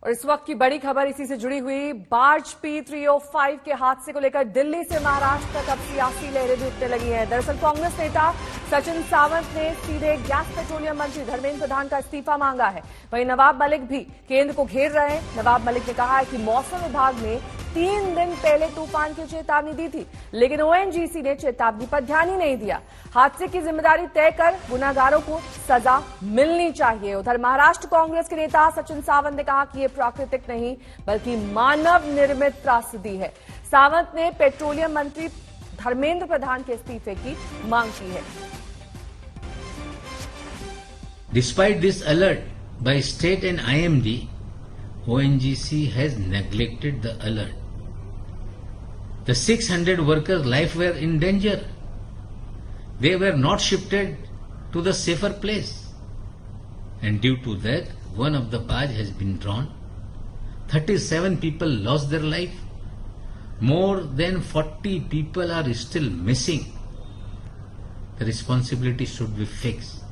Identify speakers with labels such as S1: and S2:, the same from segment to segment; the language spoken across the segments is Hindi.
S1: और इस वक्त की बड़ी खबर इसी से जुड़ी हुई बार्ज P305 के हादसे को लेकर दिल्ली से महाराष्ट्र तक अब सियासी लहरें भी उठने लगी हैं। दरअसल कांग्रेस नेता सचिन सावंत ने सीधे गैस पेट्रोलियम मंत्री धर्मेंद्र प्रधान का इस्तीफा मांगा है। वहीं नवाब मलिक भी केंद्र को घेर रहे हैं। नवाब मलिक ने कहा है कि मौसम विभाग ने 3 दिन पहले तूफान की चेतावनी दी थी, लेकिन ONGC ने चेतावनी पर ध्यान ही नहीं दिया। हादसे की जिम्मेदारी तय कर गुनाहगारों को सजा मिलनी चाहिए। उधर महाराष्ट्र कांग्रेस के नेता सचिन सावंत ने कहा कि यह प्राकृतिक नहीं बल्कि मानव निर्मित त्रासदी है। सावंत ने पेट्रोलियम मंत्री धर्मेंद्र प्रधान के इस्तीफे की मांग की है।
S2: Despite this alert by state and IMD, ONGC has neglected the alert. The 600 workers' life were in danger. They were not shifted to the safer place. And due to that, one of the barge has been drawn. 37 people lost their life. More than 40 people are still missing. The responsibility should be fixed.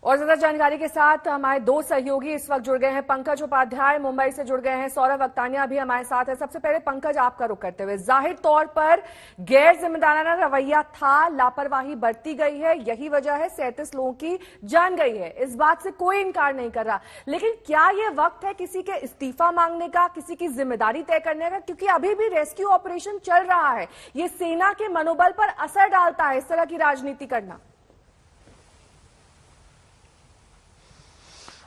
S1: और ज्यादा जानकारी के साथ हमारे 2 सहयोगी इस वक्त जुड़ गए हैं। पंकज उपाध्याय मुंबई से जुड़ गए हैं, सौरभ वक्तानिया भी हमारे साथ है। सबसे पहले पंकज, आपका रुख करते हुए, जाहिर तौर पर गैर जिम्मेदाराना रवैया था, लापरवाही बरती गई है, यही वजह है 37 लोगों की जान गई है। इस बात से कोई इनकार नहीं कर रहा, लेकिन क्या यह वक्त है किसी के इस्तीफा मांगने का, किसी की जिम्मेदारी तय करने का? क्योंकि अभी भी रेस्क्यू ऑपरेशन चल रहा है। ये सेना के मनोबल पर असर डालता है इस तरह की राजनीति करना।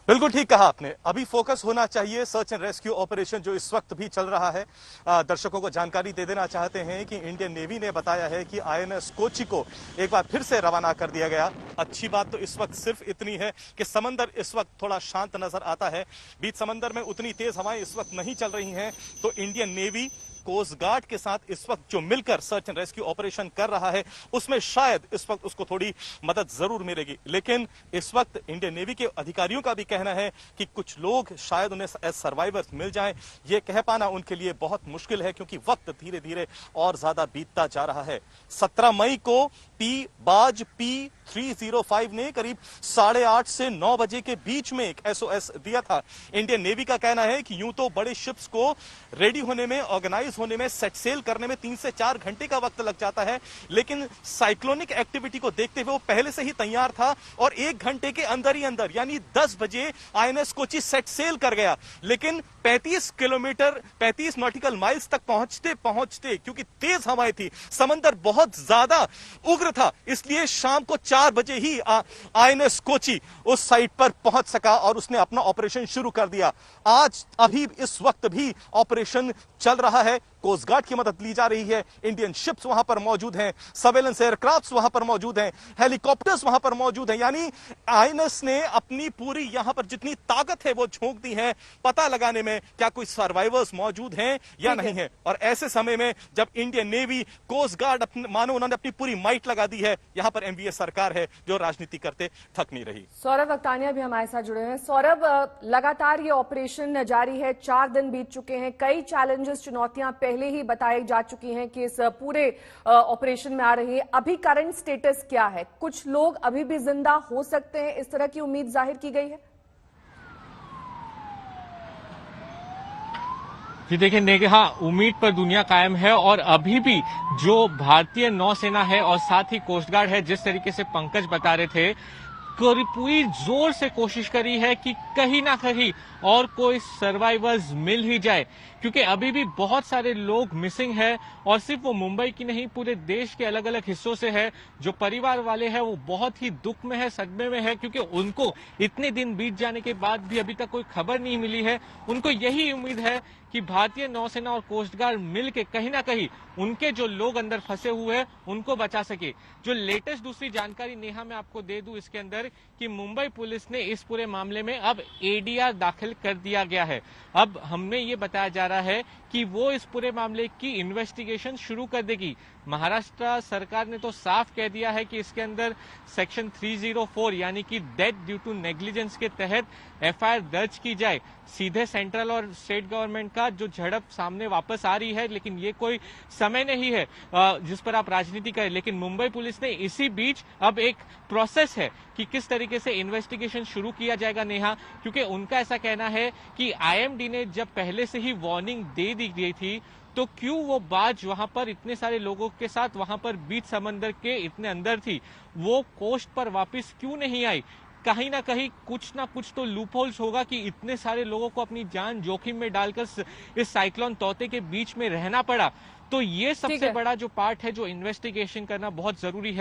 S3: बिल्कुल ठीक कहा आपने। अभी फोकस होना चाहिए सर्च एंड रेस्क्यू ऑपरेशन जो इस वक्त भी चल रहा है। दर्शकों को जानकारी दे देना चाहते हैं कि इंडियन नेवी ने बताया है कि INS कोची को एक बार फिर से रवाना कर दिया गया। अच्छी बात तो इस वक्त सिर्फ इतनी है कि समंदर इस वक्त थोड़ा शांत नजर आता है। बीच समंदर में उतनी तेज हवाएं इस वक्त नहीं चल रही हैं, तो इंडियन नेवी कोस्ट गार्ड के साथ इस वक्त जो मिलकर सर्च एंड रेस्क्यू ऑपरेशन कर रहा है उसमें शायद इस वक्त उसको थोड़ी मदद जरूर मिलेगी। लेकिन इस वक्त इंडियन नेवी के अधिकारियों का भी कहना है कि कुछ लोग शायद उन्हें एज सर्वाइवर्स मिल जाएं। ये कह पाना उनके लिए बहुत मुश्किल है क्योंकि वक्त धीरे धीरे और ज्यादा बीतता जा रहा है। 17 मई को बार्ज P305 ने करीब 8:30 से 9 बजे के बीच में एक SOS दिया था। इंडियन नेवी का कहना है कि यूं तो बड़े शिप्स को रेडी होने में, ऑर्गेनाइज होने में, सेट सेल करने में 3 से 4 घंटे का वक्त लग जाता है, लेकिन साइक्लोनिक एक्टिविटी को देखते हुए वो पहले से ही तैयार था और 1 घंटे के अंदर ही अंदर यानी 10 बजे INS कोची सेट सेल कर गया। लेकिन 35 नॉटिकल माइल्स तक पहुंचते क्योंकि तेज हवाएं थी, समंदर बहुत ज्यादा उग्र था, इसलिए शाम को 4 बजे ही INS कोची उस साइट पर पहुंच सका और उसने अपना ऑपरेशन शुरू कर दिया। आज अभी इस वक्त भी ऑपरेशन चल रहा है। कोस्ट गार्ड की मदद ली जा रही है, इंडियन शिप्स वहां पर मौजूद हैं, सर्वेलेंस एयरक्राफ्ट्स वहां पर मौजूद हैं, हेलीकॉप्टर्स वहां पर मौजूद हैं। यानी INS ने अपनी पूरी यहां पर जितनी ताकत है वो झोंक दी है पता लगाने में क्या कोई सर्वाइवर्स मौजूद हैं या नहीं है। और ऐसे समय में जब इंडियन नेवी, कोस्ट गार्ड मानो उन्होंने अपनी पूरी माइट लगा दी है, यहां पर MVS सरकार है जो राजनीति करते थक नहीं रही।
S1: सौरभ वक्तानिया भी हमारे साथ जुड़े हैं। सौरभ, लगातार ये ऑपरेशन जारी है, 4 दिन बीत चुके हैं, कई चैलेंजेस, चुनौतियां पहले ही बताई जा चुकी हैं कि इस पूरे ऑपरेशन में आ रही है। अभी करंट स्टेटस क्या है? कुछ लोग अभी भी जिंदा हो सकते हैं, इस तरह की उम्मीद जाहिर की गई है।
S4: जी देखिए, हाँ, उम्मीद पर दुनिया कायम है और अभी भी जो भारतीय नौसेना है और साथ ही कोस्ट गार्ड है, जिस तरीके से पंकज बता रहे थे, पूरी जोर से कोशिश करी है कि कहीं ना कहीं और कोई सर्वाइवर्स मिल ही जाए, क्योंकि अभी भी बहुत सारे लोग मिसिंग है और सिर्फ वो मुंबई की नहीं पूरे देश के अलग अलग हिस्सों से है। जो परिवार वाले हैं वो बहुत ही दुख में है, सदमे में है, क्योंकि उनको इतने दिन बीत जाने के बाद भी अभी तक कोई खबर नहीं मिली है। उनको यही उम्मीद है कि भारतीय नौसेना और कोस्ट गार्ड मिल के कहीं ना कहीं उनके जो लोग अंदर फंसे हुए हैं उनको बचा सके। जो लेटेस्ट दूसरी जानकारी नेहा मैं आपको दे दूं इसके अंदर कि मुंबई पुलिस ने इस पूरे मामले में अब ADR दाखिल कर दिया गया है। अब हमें ये बताया जा रहा रहा है कि वो इस पूरे मामले की इन्वेस्टिगेशन शुरू कर देगी। महाराष्ट्र सरकार ने तो साफ कह दिया है कि इसके अंदर सेक्शन 304 यानी कि डेथ ड्यू टू नेग्लिजेंस के तहत एफआईआर दर्ज की जाए। सीधे सेंट्रल और स्टेट गवर्नमेंट का जो झड़प सामने वापस आ रही है, लेकिन ये कोई समय नहीं है जिस पर आप राजनीति करें। लेकिन मुंबई पुलिस ने इसी बीच अब एक प्रोसेस है कि किस तरीके से इन्वेस्टिगेशन शुरू किया जाएगा नेहा, क्योंकि उनका ऐसा कहना है कि आईएमडी ने जब पहले से ही वार्निंग दे दी गई थी तो क्यों वो बाज वहां पर इतने सारे लोगों के साथ वहां पर बीच समंदर के इतने अंदर थी, वो कोस्ट पर वापस क्यों नहीं आई। कहीं ना कहीं कुछ ना कुछ तो लूपहोल्स होगा कि इतने सारे लोगों को अपनी जान जोखिम में डालकर इस साइक्लोन तौते के बीच में रहना पड़ा। तो ये सबसे बड़ा जो पार्ट है जो इन्वेस्टिगेशन करना बहुत जरूरी है।